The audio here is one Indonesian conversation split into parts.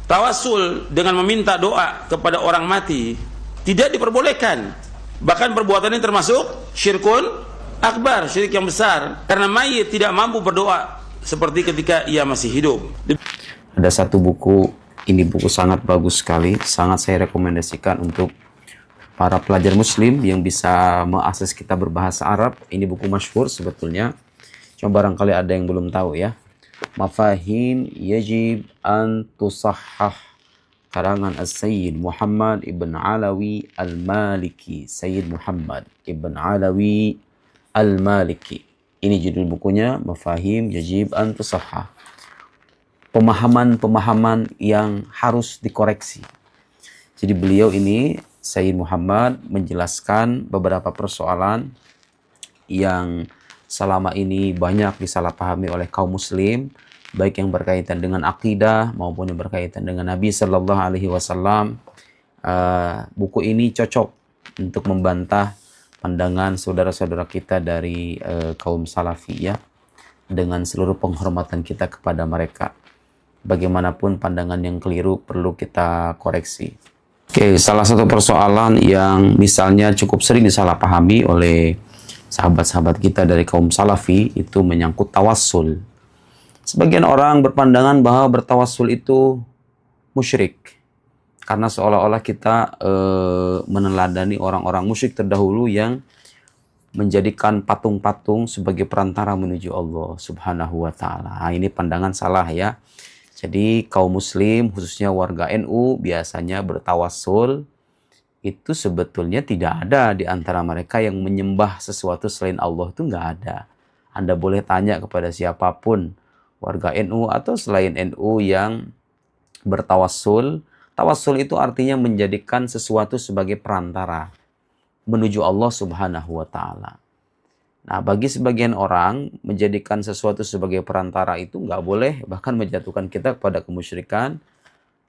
Tawassul dengan meminta doa kepada orang mati tidak diperbolehkan. Bahkan perbuatan ini termasuk syirkun akbar, syirik yang besar, karena mayit tidak mampu berdoa seperti ketika ia masih hidup. Ada satu buku, ini buku sangat bagus sekali, sangat saya rekomendasikan untuk para pelajar muslim yang bisa mengakses kitab berbahasa Arab. Ini buku masyhur sebetulnya, cuma barangkali ada yang belum tahu ya. Mafahim Yajib an Tusahhah, karangan As-Sayyid Muhammad Ibn Alawi Al-Maliki. Sayyid Muhammad Ibn Alawi Al-Maliki. Ini judul bukunya, Mafahim Yajib an Tusahhah. Pemahaman-pemahaman yang harus dikoreksi. Jadi beliau ini, Sayyid Muhammad, menjelaskan beberapa persoalan yang selama ini banyak disalahpahami oleh kaum muslim, baik yang berkaitan dengan akidah maupun yang berkaitan dengan Nabi Sallallahu Alaihi Wasallam. Buku ini cocok untuk membantah pandangan saudara-saudara kita dari kaum salafi ya, dengan seluruh penghormatan kita kepada mereka. Bagaimanapun pandangan yang keliru perlu kita koreksi. Oke, salah satu persoalan yang misalnya cukup sering disalahpahami oleh sahabat-sahabat kita dari kaum salafi itu menyangkut tawassul. Sebagian orang berpandangan bahwa bertawassul itu musyrik, karena seolah-olah kita meneladani orang-orang musyrik terdahulu yang menjadikan patung-patung sebagai perantara menuju Allah Subhanahu wa Ta'ala. Nah, ini pandangan salah ya. Jadi kaum muslim, khususnya warga NU, biasanya bertawassul itu sebetulnya tidak ada di antara mereka yang menyembah sesuatu selain Allah, itu nggak ada. Anda boleh tanya kepada siapapun warga NU atau selain NU yang bertawassul. Tawassul itu artinya menjadikan sesuatu sebagai perantara menuju Allah Subhanahu wa Ta'ala. Nah, bagi sebagian orang menjadikan sesuatu sebagai perantara itu nggak boleh, bahkan menjatuhkan kita kepada kemusyrikan.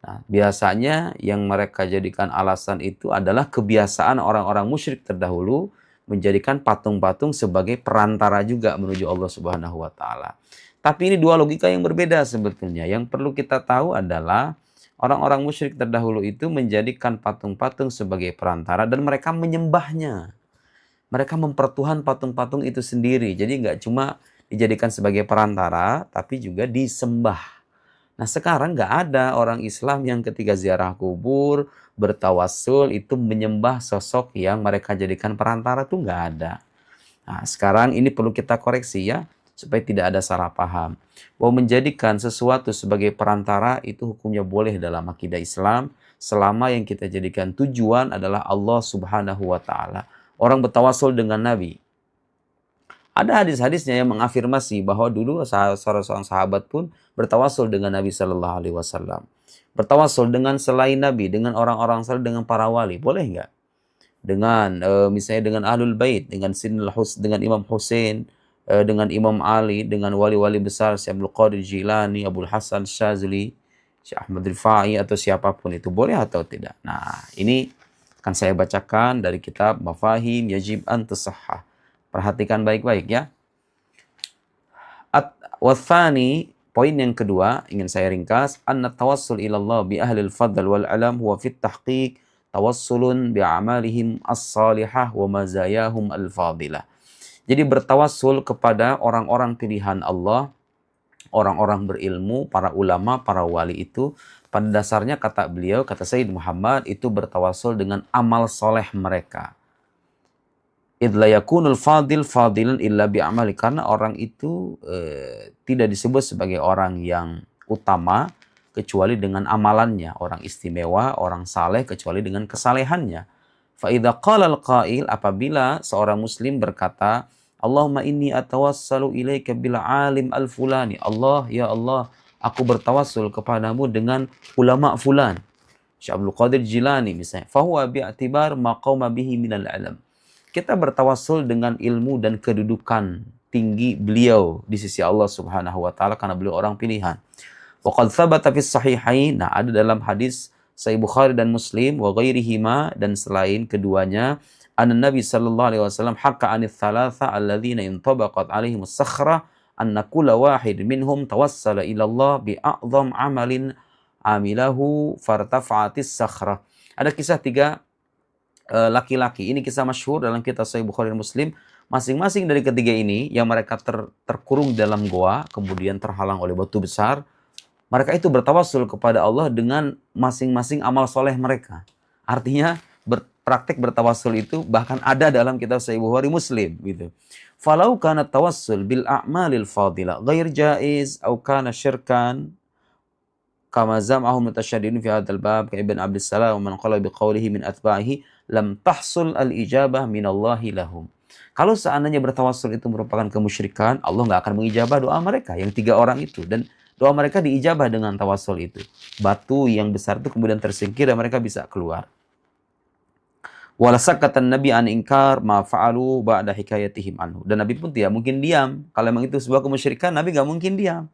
Nah, biasanya yang mereka jadikan alasan itu adalah kebiasaan orang-orang musyrik terdahulu menjadikan patung-patung sebagai perantara juga menuju Allah Subhanahu wa Ta'ala. Tapi ini dua logika yang berbeda sebetulnya. Yang perlu kita tahu adalah orang-orang musyrik terdahulu itu menjadikan patung-patung sebagai perantara dan mereka menyembahnya. Mereka mempertuhan patung-patung itu sendiri. Jadi nggak cuma dijadikan sebagai perantara, tapi juga disembah. Nah, sekarang nggak ada orang Islam yang ketika ziarah kubur, bertawassul itu menyembah sosok yang mereka jadikan perantara, tuh nggak ada. Nah, sekarang ini perlu kita koreksi ya, supaya tidak ada salah paham. Bahwa menjadikan sesuatu sebagai perantara itu hukumnya boleh dalam akidah Islam, selama yang kita jadikan tujuan adalah Allah Subhanahu wa Ta'ala. Orang bertawassul dengan Nabi. Ada hadis-hadisnya yang mengafirmasi bahwa dulu seorang sahabat pun bertawassul dengan Nabi Sallallahu Alaihi Wasallam. Bertawassul dengan selain Nabi, dengan orang-orang saleh, dengan para wali, boleh nggak? Dengan misalnya dengan Ahlul Bait, dengan dengan Imam Hussein, dengan Imam Ali, dengan wali-wali besar, Syekh Abdul Qadir Jilani, Abdul Hasan Syazili, Syekh Ahmad Rifai atau siapapun itu, boleh atau tidak? Nah, ini akan saya bacakan dari kitab Mafahim Yajib an Tusahhah. Perhatikan baik-baik ya. Wathani, poin yang kedua ingin saya ringkas, anna tawassul ilallah bi ahlil fadl wal alam huwa fit tahqiq tawassulun bi amalihim as-salihah wa mazayahum al-fadilah. Jadi bertawassul kepada orang-orang pilihan Allah, orang-orang berilmu, para ulama, para wali itu pada dasarnya kata beliau, kata Sayyid Muhammad, itu bertawassul dengan amal soleh mereka. Idla yakunul fadil fadilan illa bi'amali, karena orang itu tidak disebut sebagai orang yang utama kecuali dengan amalannya, orang istimewa, orang saleh kecuali dengan kesalehannya. Fa idza qala al-qail, apabila seorang muslim berkata, Allahumma inni atawassalu ilaika bil alim al-fulani, Allah, ya Allah, aku bertawassul kepadamu dengan ulama fulan, Syekh Abdul Qadir Jilani misalnya, fa huwa bi'tibar ma qauma bihi minal alam. Kita bertawassul dengan ilmu dan kedudukan tinggi beliau di sisi Allah Subhanahu wa Ta'ala, karena beliau orang pilihan. Wa qad thabata fis sahihain, nah ada dalam hadis Sahih Bukhari dan Muslim, wa ghairihima, dan selain keduanya, anna Nabi sallallahu alaihi wasallam hakka anits thalatha alladzina intabaqat alaihimus sakhra anna kulla wahid minhum tawassala ila Allah bi a'zam amalin amilahu fartafa'atis sakhrah. Ada kisah 3 laki-laki. Ini kisah masyhur dalam kitab Sahih Bukhari dan Muslim. Masing-masing dari ketiga ini yang mereka terkurung dalam goa, kemudian terhalang oleh batu besar. Mereka itu bertawassul kepada Allah dengan masing-masing amal soleh mereka. Artinya praktek bertawassul itu bahkan ada dalam kitab Sahih Bukhari Muslim gitu. Falau kana tawassul bil a'malil fadilah ghair jaiz atau kana syirkan kama zam'ahu mutasyaddidun fi hadzal bab ka Ibn Abdus Salam wa man qala bi qawlihi min atba'ihi lam tahsul al ijabah minallahi lahum. Kalau seandainya bertawassul itu merupakan kemusyrikan, Allah nggak akan mengijabah doa mereka yang 3 orang itu, dan doa mereka diijabah dengan tawassul itu. Batu yang besar itu kemudian tersingkir dan mereka bisa keluar. Walasak kata Nabi an ingkar ma fa'alu ba'da hikayatihim anhu. Dan Nabi pun tidak mungkin diam. Kalau memang itu sebuah kemusyrikan, Nabi nggak mungkin diam.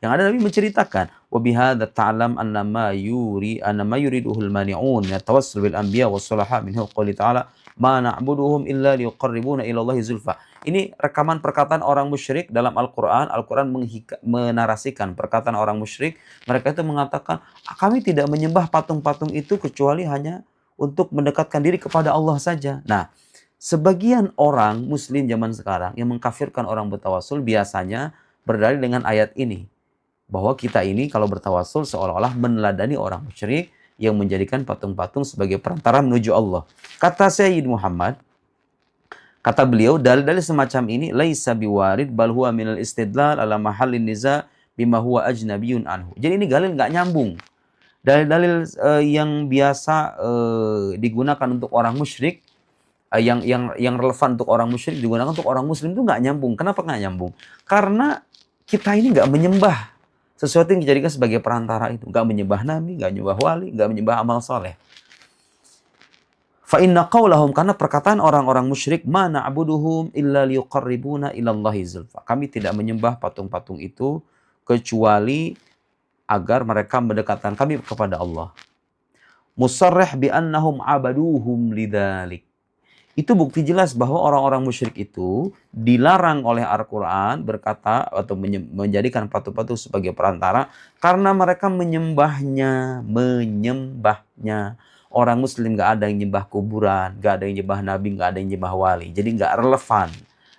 Yang ada Nabi menceritakan, wa bihadza ta'lam annama yuriduhul mani'un min tawassul bil anbiya was salaha minhu qouli ta'ala ma na'buduhum illa liqarribuna ila Allahi zulfa. Ini rekaman perkataan orang musyrik dalam Al-Qur'an. Al-Qur'an menarasikan perkataan orang musyrik. Mereka itu mengatakan, kami tidak menyembah patung-patung itu kecuali hanya untuk mendekatkan diri kepada Allah saja. Nah, sebagian orang muslim zaman sekarang yang mengkafirkan orang bertawassul biasanya berdalil dengan ayat ini. Bahwa kita ini kalau bertawassul seolah-olah meneladani orang musyrik yang menjadikan patung-patung sebagai perantara menuju Allah. Kata Sayyid Muhammad, kata beliau, dalil-dalil semacam ini laisa biwarid bal huwa minal istidlal ala mahallin niza bima huwa ajnabiyun anhu. Jadi ini dalil nggak nyambung. Dalil-dalil yang biasa digunakan untuk orang musyrik, yang relevan untuk orang musyrik digunakan untuk orang muslim itu nggak nyambung. Kenapa nggak nyambung? Karena kita ini nggak menyembah sesuatu yang dijadikan sebagai perantara itu. Nggak menyembah nabi, nggak menyembah wali, nggak menyembah amal soleh. Fa inna qaulahum, karena perkataan orang-orang musyrik, ma na'buduhum illa liqarribuna ilallahi zulfa. Kami tidak menyembah patung-patung itu kecuali agar mereka mendekatkan kami kepada Allah. Musarrih bi annahum abaduhum lidzalik. Itu bukti jelas bahwa orang-orang musyrik itu dilarang oleh Al-Quran berkata atau menjadikan patung-patung sebagai perantara karena mereka menyembahnya. Orang muslim gak ada yang nyembah kuburan, gak ada yang nyembah nabi, gak ada yang nyembah wali. Jadi gak relevan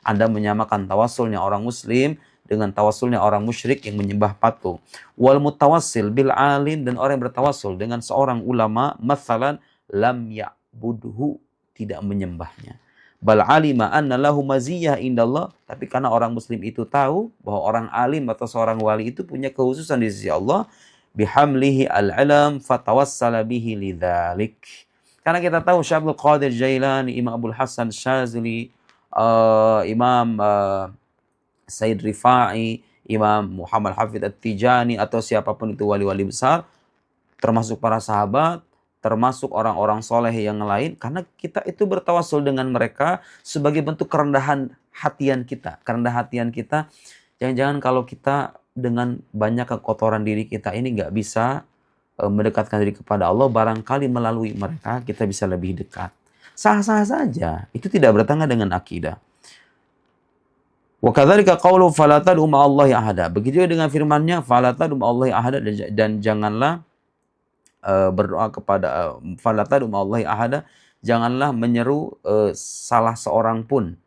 Anda menyamakan tawassulnya orang muslim dengan tawassulnya orang musyrik yang menyembah patung. Wal mutawassil bil alim, dan orang yang bertawassul dengan seorang ulama, mathalan lam ya'budhu, tidak menyembahnya. Bal alima anna lahu maziyah indallah, tapi karena orang muslim itu tahu bahwa orang alim atau seorang wali itu punya kekhususan di sisi Allah, bihamlihi al-alam fatawassala bihi lidzalik. Karena kita tahu Syekh Abdul Qadir Jailani, Imam Abdul Hasan Syazili, Imam Sayyid Rifa'i, Imam Muhammad Hafidh At-Tijani, atau siapapun itu wali-wali besar, termasuk para sahabat, termasuk orang-orang soleh yang lain, karena kita itu bertawassul dengan mereka sebagai bentuk kerendahan hatian kita. Kerendahan hatian kita, jangan-jangan kalau kita dengan banyak kekotoran diri kita ini nggak bisa mendekatkan diri kepada Allah, barangkali melalui mereka kita bisa lebih dekat. Sah-sah saja, itu tidak bertentangan dengan akidah. Wa kadzalika qaulu fala tad'u ma'allahi ahada. Begitu juga dengan firman-Nya fala tad'u ma'allahi ahada, dan janganlah berdoa kepada fala tad'u ma'allahi ahada, janganlah menyeru salah seorang pun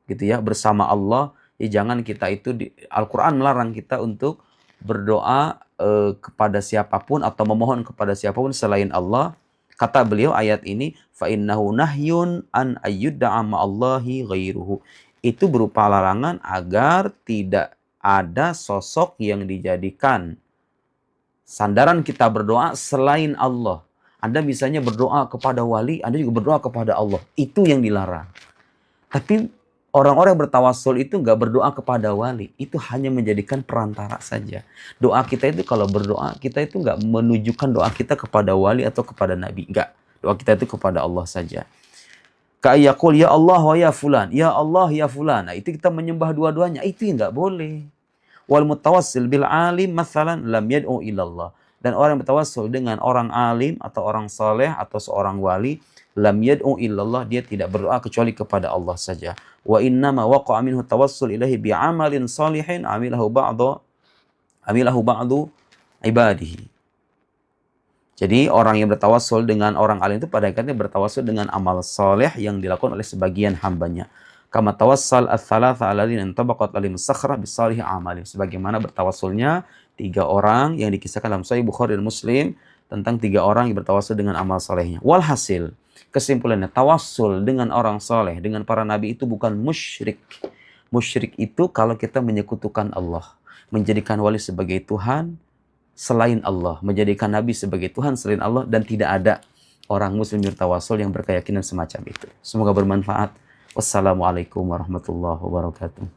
gitu ya bersama Allah. Ya, jangan kita itu Al-Qur'an melarang kita untuk berdoa kepada siapapun atau memohon kepada siapapun selain Allah. Kata beliau ayat ini fa innahu nahyun an ayyudda'a ma'allahi ghairuhu. Itu berupa larangan agar tidak ada sosok yang dijadikan sandaran kita berdoa selain Allah. Anda misalnya berdoa kepada wali, Anda juga berdoa kepada Allah. Itu yang dilarang. Tapi orang-orang yang bertawassul itu nggak berdoa kepada wali. Itu hanya menjadikan perantara saja. Doa kita itu kalau berdoa, kita itu nggak menunjukkan doa kita kepada wali atau kepada nabi. Nggak. Doa kita itu kepada Allah saja. Ka'iyakul ya Allah wa ya fulan, ya Allah ya fulan. Nah, itu kita menyembah dua-duanya, itu yang enggak boleh. Wal mutawassil bil alim mathalan lam yad'u ilallah. Dan orang yang bertawassul dengan orang alim atau orang saleh atau seorang wali, lam yad'u illallah, dia tidak berdoa kecuali kepada Allah saja. Wa innama waqa'a minhu tawassul ilahi bi amalin salihin amilahu ba'du ibadihi. Jadi orang yang bertawasul dengan orang alim itu pada hakikatnya bertawasul dengan amal soleh yang dilakukan oleh sebagian hambanya. Kama tawassal ats-tsalatsa alladzina intabaqat alaihim sakhra bisalihi amalim. Sebagaimana bertawasulnya 3 orang yang dikisahkan dalam Sahih Bukhari dan Muslim tentang 3 orang yang bertawasul dengan amal solehnya. Walhasil, kesimpulannya tawasul dengan orang soleh, dengan para nabi itu bukan musyrik. Musyrik itu kalau kita menyekutukan Allah, menjadikan wali sebagai Tuhan selain Allah, menjadikan Nabi sebagai Tuhan selain Allah, dan tidak ada orang muslim bertawasul yang berkeyakinan semacam itu. Semoga bermanfaat. Wassalamualaikum warahmatullahi wabarakatuh.